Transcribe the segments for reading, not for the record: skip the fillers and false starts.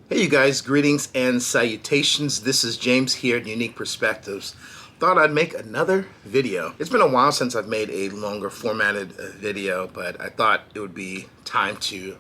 Hey you guys, greetings and salutations. This is James here at Unique Perspectives. Thought I'd make another video. It's been a while since I've made a longer formatted video, but I thought it would be time to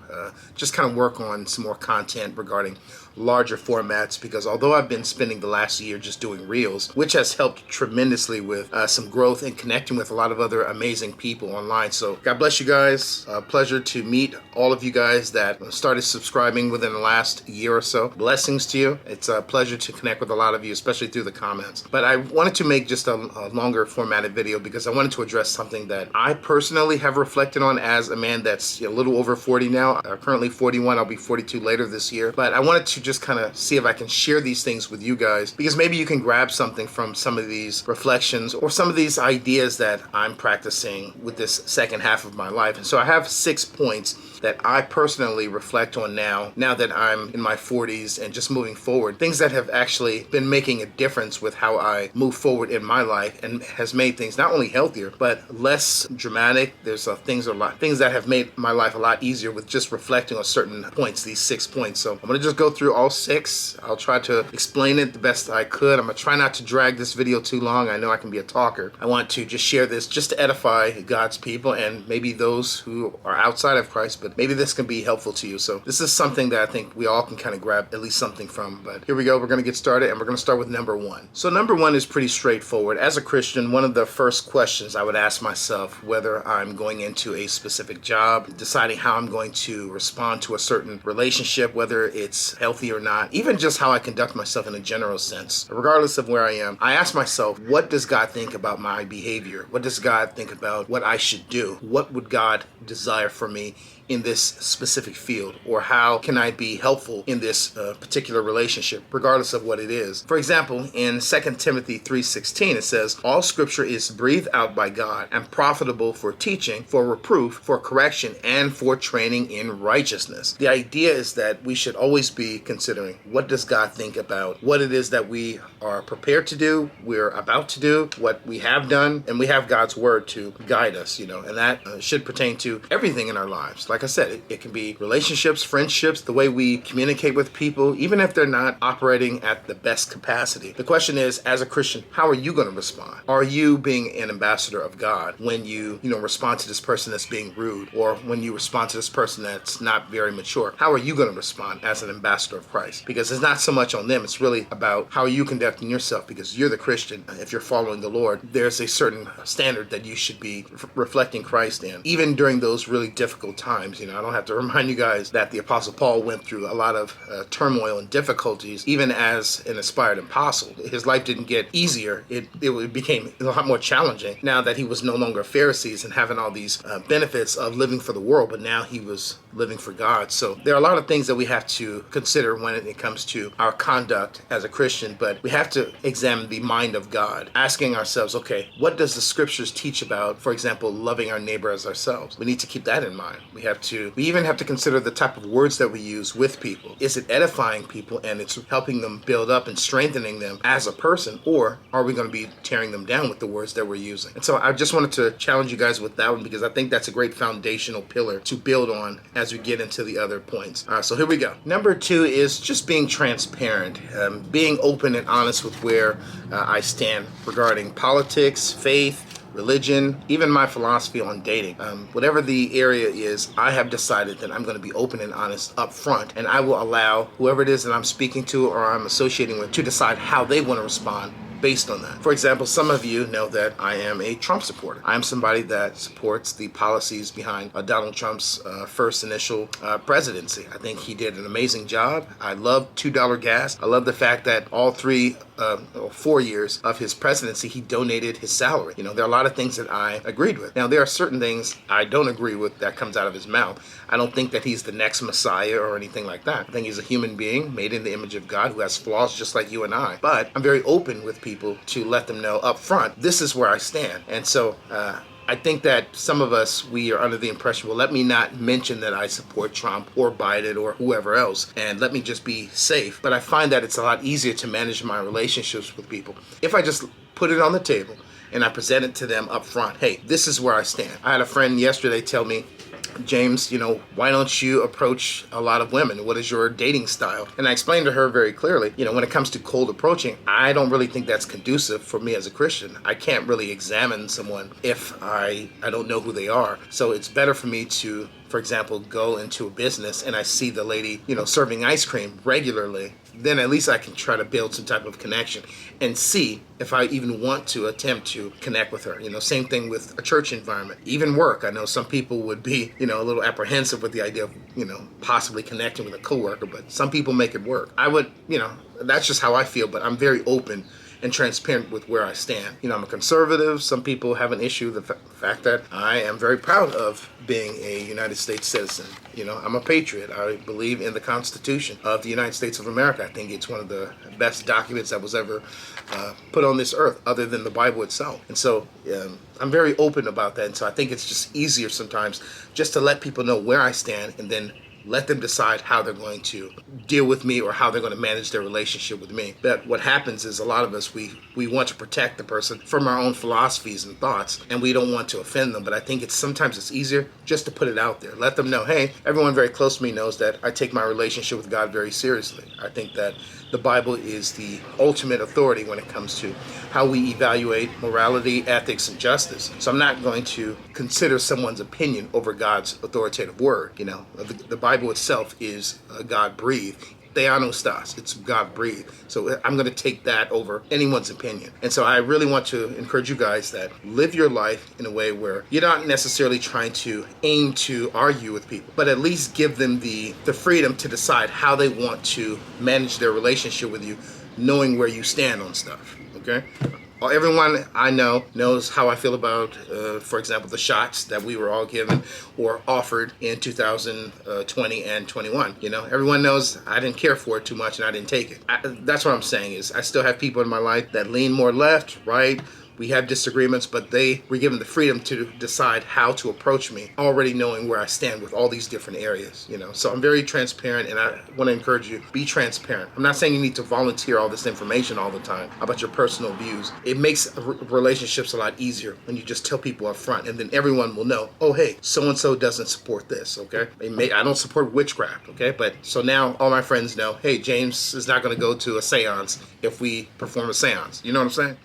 just kind of work on some more content regarding larger formats, because although I've been spending the last year just doing reels, which has helped tremendously with some growth and connecting with a lot of other amazing people online. So God bless you guys. Pleasure to meet all of you guys that started subscribing within the last year or so. Blessings to you. It's a pleasure to connect with a lot of you, especially through the comments. But I wanted to make just a longer formatted video because I wanted to address something that I personally have reflected on as a man that's a little over 40 now. Currently 41. I'll be 42 later this year. But I wanted to just kind of see if I can share these things with you guys, because maybe you can grab something from some of these reflections or some of these ideas that I'm practicing with this second half of my life. And so I have 6 points that I personally reflect on now that I'm in my 40s and just moving forward. Things that have actually been making a difference with how I move forward in my life and has made things not only healthier, but less dramatic. There's things that have made my life a lot easier with just reflecting on certain points, these 6 points. So I'm going to just go through all 6. I'll try to explain it the best I could. I'm going to try not to drag this video too long. I know I can be a talker. I want to just share this just to edify God's people and maybe those who are outside of Christ, but maybe this can be helpful to you. So this is something that I think we all can kind of grab at least something from. But here we go. We're going to get started, and we're going to start with number 1. So number 1 is pretty straightforward. As a Christian, one of the first questions I would ask myself, whether I'm going into a specific job, deciding how I'm going to respond to a certain relationship, whether it's healthy or not, even just how I conduct myself in a general sense, regardless of where I am, I ask myself, what does God think about my behavior? What does God think about what I should do? What would God desire for me in this specific field? Or how can I be helpful in this particular relationship, regardless of what it is? For example, in 2 Timothy 3:16, it says, all scripture is breathed out by God and profitable for teaching, for reproof, for correction, and for training in righteousness. The idea is that we should always be considering, what does God think about what it is that we are prepared to do, we're about to do, what we have done, and we have God's word to guide us, and that should pertain to everything in our lives. Like I said, it can be relationships, friendships, the way we communicate with people, even if they're not operating at the best capacity. The question is, as a Christian, how are you going to respond? Are you being an ambassador of God when you respond to this person that's being rude, or when you respond to this person that's not very mature? How are you going to respond as an ambassador of Christ? Because it's not so much on them, it's really about how are you conducting yourself, because you're the Christian. If you're following the Lord, there's a certain standard that you should be reflecting Christ in, even during those really difficult times. I don't have to remind you guys that the Apostle Paul went through a lot of turmoil and difficulties, even as an inspired apostle. His life didn't get easier. It became a lot more challenging now that he was no longer a Pharisee and having all these benefits of living for the world, but now he was living for God. So there are a lot of things that we have to consider when it comes to our conduct as a Christian, but we have to examine the mind of God, asking ourselves, okay, what does the scriptures teach about, for example, loving our neighbor as ourselves? We need to keep that in mind. We even have to consider the type of words that we use with people. Is it edifying people and it's helping them build up and strengthening them as a person, or are we going to be tearing them down with the words that we're using? And so I just wanted to challenge you guys with that one, because I think that's a great foundational pillar to build on as we get into the other points. So here we go. Number 2 is just being transparent, being open and honest with where I stand regarding politics, faith, religion, even my philosophy on dating. Whatever the area is, I have decided that I'm going to be open and honest up front, and I will allow whoever it is that I'm speaking to or I'm associating with to decide how they want to respond based on that. For example, some of you know that I am a Trump supporter. I'm somebody that supports the policies behind Donald Trump's first initial presidency. I think he did an amazing job. I love $2 gas. I love the fact that all 4 years of his presidency, he donated his salary. There are a lot of things that I agreed with. Now, there are certain things I don't agree with that comes out of his mouth. I don't think that he's the next Messiah or anything like that. I think he's a human being made in the image of God who has flaws just like you and I. But I'm very open with people to let them know up front, this is where I stand. And so I think that some of us, we are under the impression, well, let me not mention that I support Trump or Biden or whoever else, and let me just be safe. But I find that it's a lot easier to manage my relationships with people if I just put it on the table and I present it to them up front. Hey, this is where I stand. I had a friend yesterday tell me James, why don't you approach a lot of women? What is your dating style? And I explained to her very clearly, when it comes to cold approaching, I don't really think that's conducive for me as a Christian. I can't really examine someone if I don't know who they are. So it's better for me to, for example, go into a business and I see the lady, serving ice cream regularly. Then at least I can try to build some type of connection and see if I even want to attempt to connect with her. Same thing with a church environment, even work. I know some people would be, a little apprehensive with the idea of, possibly connecting with a coworker, but some people make it work. I would, that's just how I feel, but I'm very open and transparent with where I stand. I'm a conservative. Some people have an issue with the fact that I am very proud of being a United States citizen. I'm a patriot. I believe in the Constitution of the United States of America. I think it's one of the best documents that was ever put on this earth, other than the Bible itself. And so I'm very open about that. And so I think it's just easier sometimes just to let people know where I stand and then let them decide how they're going to deal with me or how they're going to manage their relationship with me. But what happens is a lot of us, we want to protect the person from our own philosophies and thoughts, and we don't want to offend them. But I think sometimes it's easier just to put it out there. Let them know, hey, everyone very close to me knows that I take my relationship with God very seriously. I think that the Bible is the ultimate authority when it comes to how we evaluate morality, ethics, and justice. So I'm not going to consider someone's opinion over God's authoritative word. The Bible itself is God-breathed. Theanostas, it's God-breathed. So I'm going to take that over anyone's opinion. And so I really want to encourage you guys that live your life in a way where you're not necessarily trying to aim to argue with people, but at least give them the freedom to decide how they want to manage their relationship with you, knowing where you stand on stuff, okay? Everyone I know knows how I feel about, for example, the shots that we were all given or offered in 2020 and 21. Everyone knows I didn't care for it too much and I didn't take it. That's what I'm saying is I still have people in my life that lean more left, right? We have disagreements, but they were given the freedom to decide how to approach me, already knowing where I stand with all these different areas, So I'm very transparent, and I want to encourage you, be transparent. I'm not saying you need to volunteer all this information all the time about your personal views. It makes relationships a lot easier when you just tell people up front, and then everyone will know, oh, hey, so-and-so doesn't support this, okay? I don't support witchcraft, okay? But so now all my friends know, hey, James is not going to go to a seance if we perform a seance. You know what I'm saying?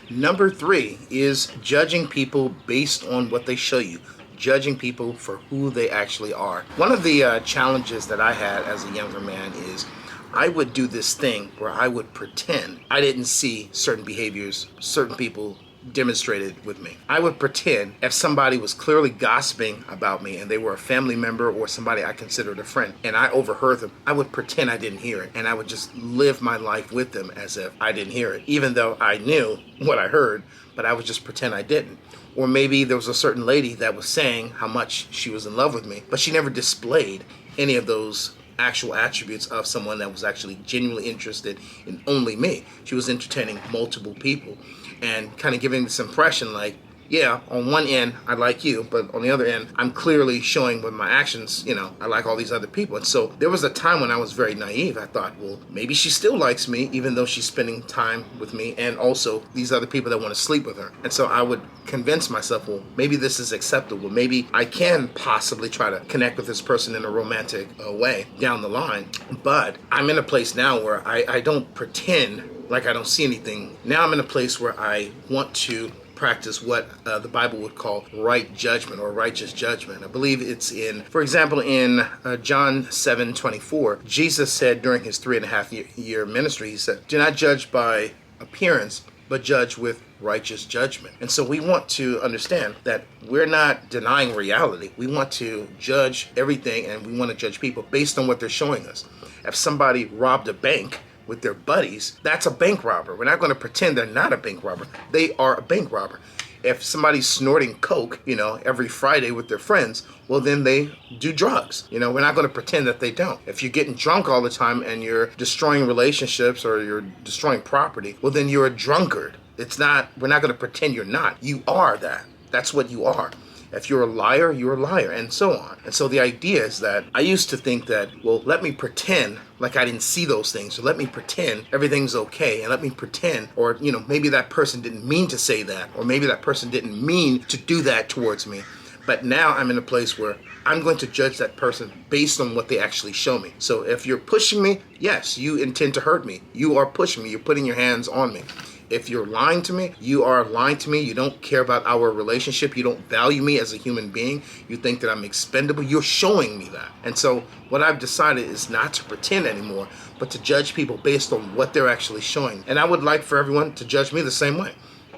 Number 3 is judging people based on what they show you. Judging people for who they actually are. One of the challenges that I had as a younger man is I would do this thing where I would pretend I didn't see certain behaviors, certain people demonstrated with me. I would pretend if somebody was clearly gossiping about me and they were a family member or somebody I considered a friend and I overheard them, I would pretend I didn't hear it and I would just live my life with them as if I didn't hear it, even though I knew what I heard, but I would just pretend I didn't. Or maybe there was a certain lady that was saying how much she was in love with me, but she never displayed any of those actual attributes of someone that was actually genuinely interested in only me. She was entertaining multiple people and kind of giving this impression like, yeah, on one end, I like you, but on the other end, I'm clearly showing with my actions, I like all these other people. And so there was a time when I was very naive. I thought, well, maybe she still likes me, even though she's spending time with me and also these other people that want to sleep with her. And so I would convince myself, well, maybe this is acceptable. Maybe I can possibly try to connect with this person in a romantic way down the line. But I'm in a place now where I don't pretend like I don't see anything. Now I'm in a place where I want to practice what the Bible would call right judgment or righteous judgment. I believe it's for example, in John 7:24, Jesus said during his 3.5-year ministry, he said, do not judge by appearance, but judge with righteous judgment. And so we want to understand that we're not denying reality. We want to judge everything and we want to judge people based on what they're showing us. If somebody robbed a bank with their buddies, that's a bank robber. We're not going to pretend they're not a bank robber. They are a bank robber. If somebody's snorting coke, every Friday with their friends, well, then they do drugs. We're not going to pretend that they don't. If you're getting drunk all the time and you're destroying relationships or you're destroying property, well, then you're a drunkard. We're not going to pretend you're not. You are that. That's what you are. If you're a liar, you're a liar, and so on. And so the idea is that I used to think that, well, let me pretend like I didn't see those things. So let me pretend everything's okay. And let me pretend, or, maybe that person didn't mean to say that, or maybe that person didn't mean to do that towards me. But now I'm in a place where I'm going to judge that person based on what they actually show me. So if you're pushing me, yes, you intend to hurt me. You are pushing me. You're putting your hands on me. If you're lying to me, you are lying to me. You don't care about our relationship. You don't value me as a human being. You think that I'm expendable. You're showing me that. And so what I've decided is not to pretend anymore, but to judge people based on what they're actually showing. And I would like for everyone to judge me the same way.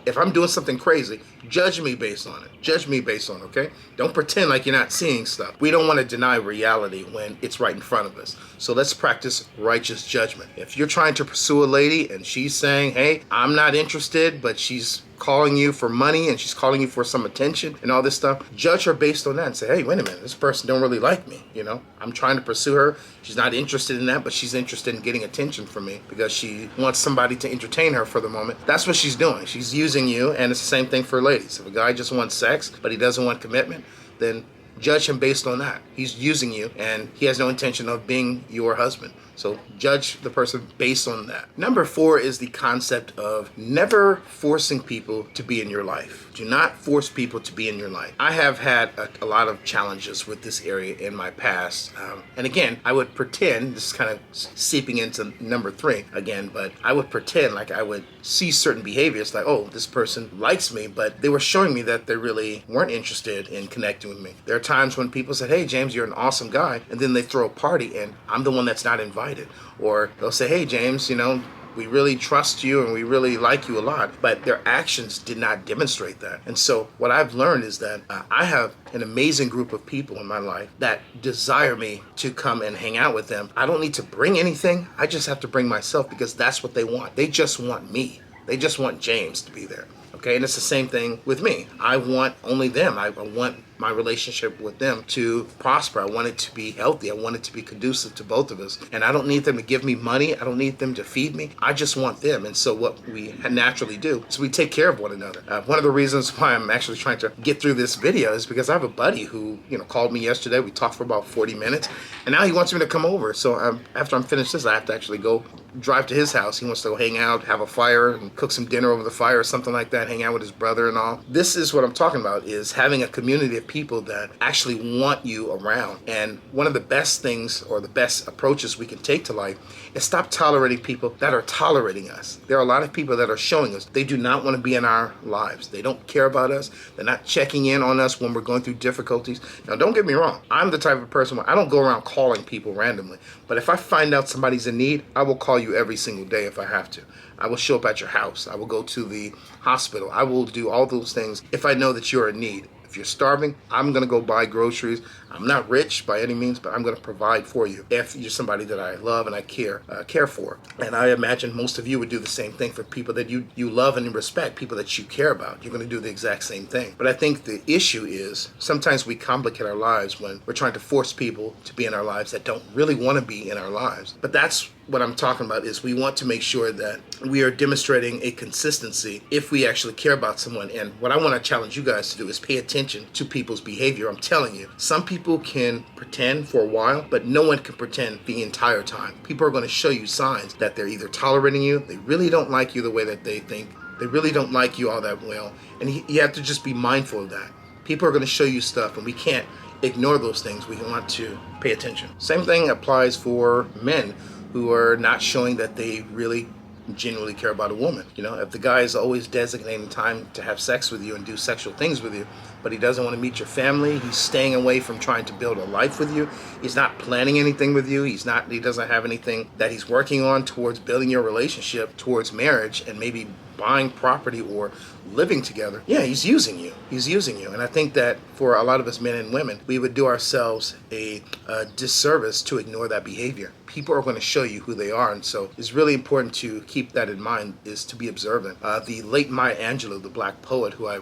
If I'm doing something crazy, judge me based on it. Judge me based on it, okay? Don't pretend like you're not seeing stuff. We don't want to deny reality when it's right in front of us. So let's practice righteous judgment. If you're trying to pursue a lady and she's saying, hey, I'm not interested, but she's calling you for money and she's calling you for some attention and all this stuff, judge her based on that and say, hey, wait a minute, this person don't really like me, you know? I'm trying to pursue her. She's not interested in that, but she's interested in getting attention from me because she wants somebody to entertain her for the moment. That's what she's doing. She's using you, and it's the same thing for ladies. If a guy just wants sex, but he doesn't want commitment, then judge him based on that. He's using you, and he has no intention of being your husband. So judge the person based on that. Number 4 is the concept of never forcing people to be in your life. Do not force people to be in your life. I have had a lot of challenges with this area in my past. And again, I would pretend, this is kind of seeping into number 3 again, but I would pretend like I would see certain behaviors like, oh, this person likes me, but they were showing me that they really weren't interested in connecting with me. There are times when people said, hey, James, you're an awesome guy, and then they throw a party and I'm the one that's not invited. Or they'll say, hey, James, you know, we really trust you and we really like you a lot, but their actions did not demonstrate that. And so what I've learned is that I have an amazing group of people in my life that desire me to come and hang out with them. I don't need to bring anything. I just have to bring myself because that's what they want. They just want me. They just want James to be there. Okay, and it's the same thing with me. I want only them. I want my relationship with them to prosper. I want it to be healthy. I want it to be conducive to both of us. And I don't need them to give me money. I don't need them to feed me. I just want them. And so what we naturally do is we take care of one another. One of the reasons why I'm actually trying to get through this video is because I have a buddy who, called me yesterday. We talked for about 40 minutes, and now he wants me to come over. So after I'm finished this, I have to actually go drive to his house. He wants to go hang out, have a fire, and cook some dinner over the fire or something like that, hang out with his brother and all. This is what I'm talking about, is having a community of people that actually want you around. And one of the best things or the best approaches we can take to life is stop tolerating people that are tolerating us. There are a lot of people that are showing us they do not want to be in our lives. They don't care about us. They're not checking in on us when we're going through difficulties. Now, don't get me wrong. I'm the type of person where I don't go around calling people randomly. But if I find out somebody's in need, I will call you every single day if I have to. I will show up at your house. I will go to the hospital. I will do all those things if I know that you're in need. If you're starving, I'm going to go buy groceries. I'm not rich by any means, but I'm going to provide for you if you're somebody that I love and I care for. And I imagine most of you would do the same thing for people that you love and respect, people that you care about. You're going to do the exact same thing. But I think the issue is sometimes we complicate our lives when we're trying to force people to be in our lives that don't really want to be in our lives. But that's what I'm talking about, is we want to make sure that we are demonstrating a consistency if we actually care about someone. And what I want to challenge you guys to do is pay attention to people's behavior. I'm telling you, some people can pretend for a while, but no one can pretend the entire time. People are going to show you signs that they're either tolerating you, they really don't like you the way that they think, they really don't like you all that well, and you have to just be mindful of that. People are going to show you stuff, and we can't ignore those things. We want to pay attention. Same thing applies for men who are not showing that they really genuinely care about a woman. If the guy is always designating time to have sex with you and do sexual things with you, but he doesn't want to meet your family, he's staying away from trying to build a life with you, he's not planning anything with you, he doesn't have anything that he's working on towards building your relationship, towards marriage, and maybe buying property or living together, he's using you. And I think that for a lot of us men and women, we would do ourselves a disservice to ignore that behavior. People are going to show you who they are, and so it's really important to keep that in mind, is to be observant. The late Maya Angelou, the black poet, who I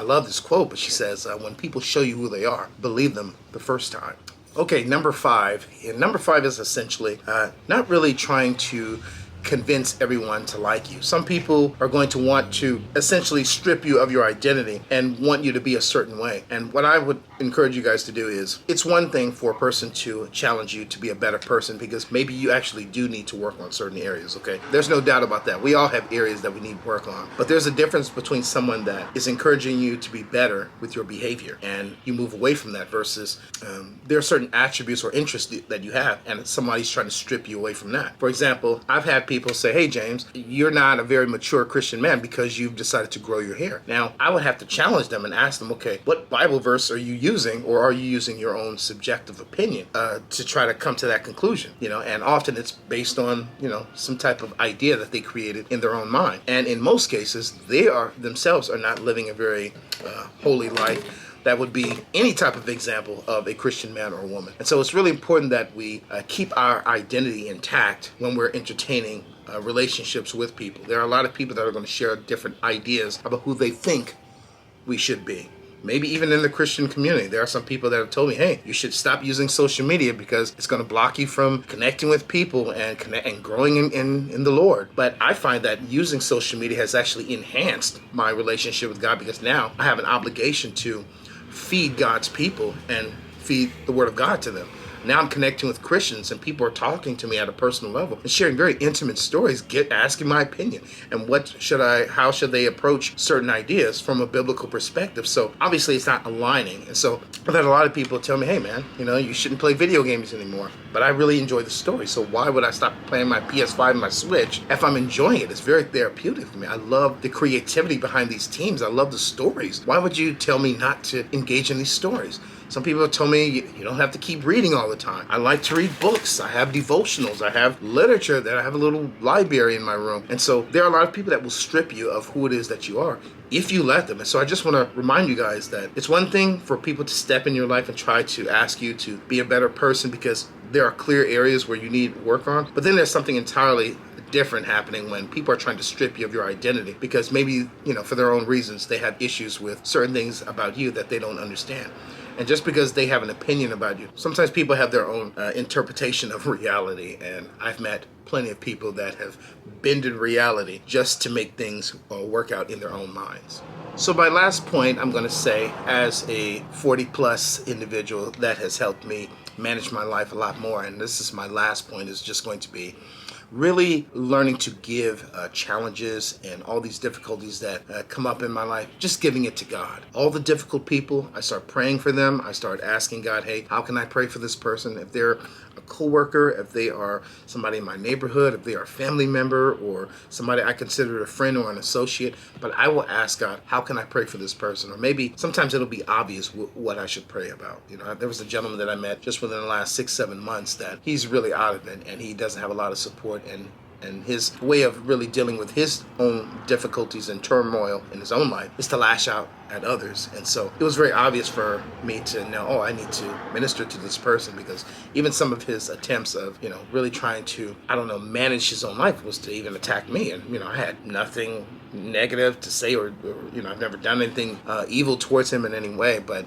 love this quote, but she says, when people show you who they are, believe them the first time. Okay, number 5. And number 5 is essentially not really trying to convince everyone to like you. Some people are going to want to essentially strip you of your identity and want you to be a certain way. And what I would encourage you guys to do is, it's one thing for a person to challenge you to be a better person, because maybe you actually do need to work on certain areas, okay? There's no doubt about that. We all have areas that we need work on. But there's a difference between someone that is encouraging you to be better with your behavior and you move away from that versus there are certain attributes or interests that you have and somebody's trying to strip you away from that. For example, I've had people say, hey James, you're not a very mature Christian man because you've decided to grow your hair. Now, I would have to challenge them and ask them, okay, what Bible verse are you using, or are you using your own subjective opinion to try to come to that conclusion? And often it's based on, some type of idea that they created in their own mind. And in most cases, they are themselves are not living a very holy life that would be any type of example of a Christian man or woman. And so it's really important that we keep our identity intact when we're entertaining relationships with people. There are a lot of people that are going to share different ideas about who they think we should be. Maybe even in the Christian community, there are some people that have told me, hey, you should stop using social media because it's going to block you from connecting with people and growing in the Lord. But I find that using social media has actually enhanced my relationship with God, because now I have an obligation to feed God's people and feed the Word of God to them. Now I'm connecting with Christians and people are talking to me at a personal level and sharing very intimate stories, asking my opinion and how should they approach certain ideas from a biblical perspective. So obviously it's not aligning. And so I've had a lot of people tell me, hey man, you shouldn't play video games anymore. But I really enjoy the story. So why would I stop playing my PS5 and my Switch if I'm enjoying it? It's very therapeutic for me. I love the creativity behind these teams. I love the stories. Why would you tell me not to engage in these stories? Some people have told me you don't have to keep reading all the time. I like to read books. I have devotionals. I have literature. That I have a little library in my room. And so there are a lot of people that will strip you of who it is that you are if you let them. And so I just want to remind you guys that it's one thing for people to step in your life and try to ask you to be a better person because there are clear areas where you need work on. But then there's something entirely different happening when people are trying to strip you of your identity because maybe, for their own reasons, they have issues with certain things about you that they don't understand. And just because they have an opinion about you, sometimes people have their own interpretation of reality. And I've met plenty of people that have bended reality just to make things work out in their own minds. So my last point, I'm going to say, as a 40-plus individual that has helped me manage my life a lot more, and this is my last point, is just going to be really learning to give challenges and all these difficulties that come up in my life, just giving it to God. All the difficult people, I start praying for them. I start asking God, hey, how can I pray for this person? If they're a coworker, if they are somebody in my neighborhood, if they are a family member or somebody I consider a friend or an associate, but I will ask God, how can I pray for this person? Or maybe sometimes it'll be obvious what I should pray about. There was a gentleman that I met just within the last 6-7 months that he's really out of it and he doesn't have a lot of support, and his way of really dealing with his own difficulties and turmoil in his own life is to lash out at others. And so it was very obvious for me to know, I need to minister to this person, because even some of his attempts of, really trying to, manage his own life was to even attack me. And, I had nothing negative to say or I've never done anything evil towards him in any way, but,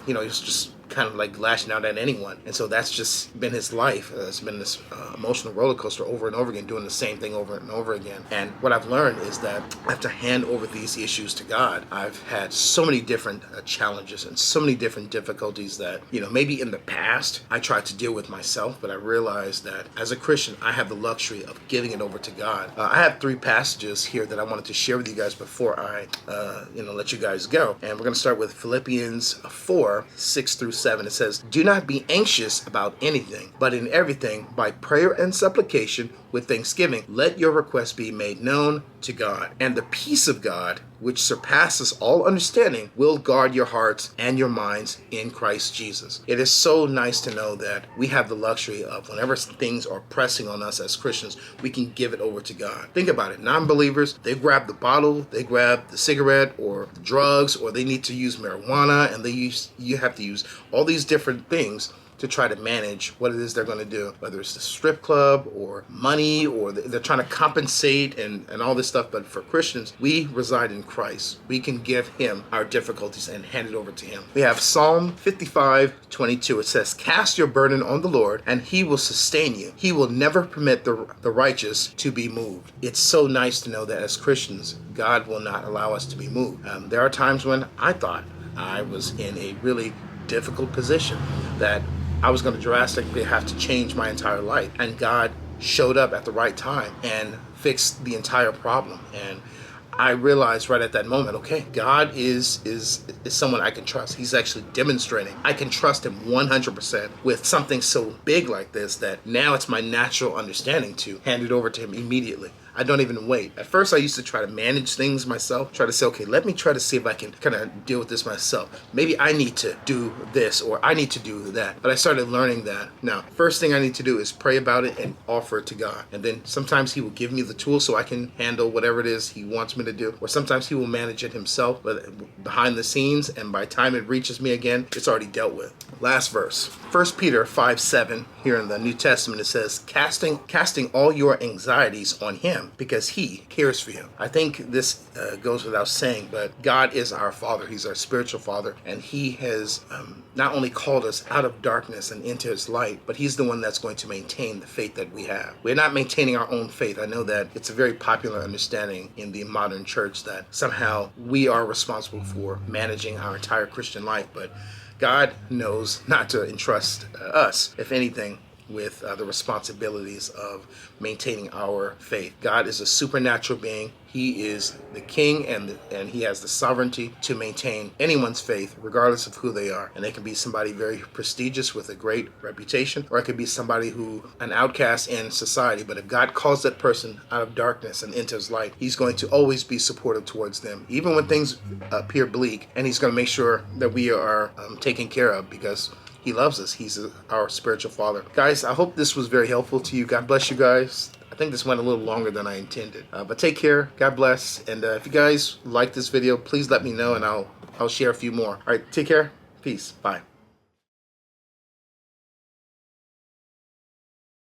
he was just kind of like lashing out at anyone. And so that's just been his life. It's been this emotional roller coaster over and over again, doing the same thing over and over again. And what I've learned is that I have to hand over these issues to God. I've had so many different challenges and so many different difficulties that, maybe in the past I tried to deal with myself, but I realized that as a Christian, I have the luxury of giving it over to God. I have 3 passages here that I wanted to share with you guys before I, let you guys go. And we're going to start with Philippians 4:6-7. It says, do not be anxious about anything, but in everything, by prayer and supplication, with thanksgiving, let your requests be made known to God. And the peace of God, which surpasses all understanding, will guard your hearts and your minds in Christ Jesus. It is so nice to know that we have the luxury of, whenever things are pressing on us as Christians, we can give it over to God. Think about it. Non-believers, they grab the bottle, they grab the cigarette or the drugs, or they need to use marijuana, and you have to use all these different things to try to manage what it is they're going to do, whether it's the strip club or money, or they're trying to compensate and all this stuff. But for Christians, we reside in Christ. We can give him our difficulties and hand it over to him. We have Psalm 55:22. It says, cast your burden on the Lord and he will sustain you. He will never permit the righteous to be moved. It's so nice to know that as Christians, God will not allow us to be moved. There are times when I thought I was in a really difficult position, that I was going to drastically have to change my entire life. And God showed up at the right time and fixed the entire problem. And I realized right at that moment, okay, God is someone I can trust. He's actually demonstrating I can trust him 100% with something so big like this, that now it's my natural understanding to hand it over to him immediately. I don't even wait. At first, I used to try to manage things myself, try to say, okay, let me try to see if I can kind of deal with this myself. Maybe I need to do this, or I need to do that. But I started learning that now, first thing I need to do is pray about it and offer it to God. And then sometimes he will give me the tools so I can handle whatever it is he wants me to do. Or sometimes he will manage it himself, but behind the scenes, and by the time it reaches me again, it's already dealt with. Last verse, 1 Peter 5:7, here in the New Testament, it says, casting all your anxieties on him, because he cares for you. I think this goes without saying, but God is our Father. He's our spiritual Father, and he has not only called us out of darkness and into his light, but he's the one that's going to maintain the faith that we have. We're not maintaining our own faith. I know that it's a very popular understanding in the modern church that somehow we are responsible for managing our entire Christian life, but God knows not to entrust us, if anything, with the responsibilities of maintaining our faith. God is a supernatural being. He is the king, and he has the sovereignty to maintain anyone's faith, regardless of who they are. And they can be somebody very prestigious with a great reputation, or it could be somebody an outcast in society. But if God calls that person out of darkness and into his light, he's going to always be supportive towards them, even when things appear bleak. And he's going to make sure that we are taken care of, because he loves us. He's our spiritual Father. Guys, I hope this was very helpful to you. God bless you guys. I think this went a little longer than I intended. But take care. God bless. And if you guys like this video, please let me know, and I'll share a few more. All right, take care. Peace. Bye.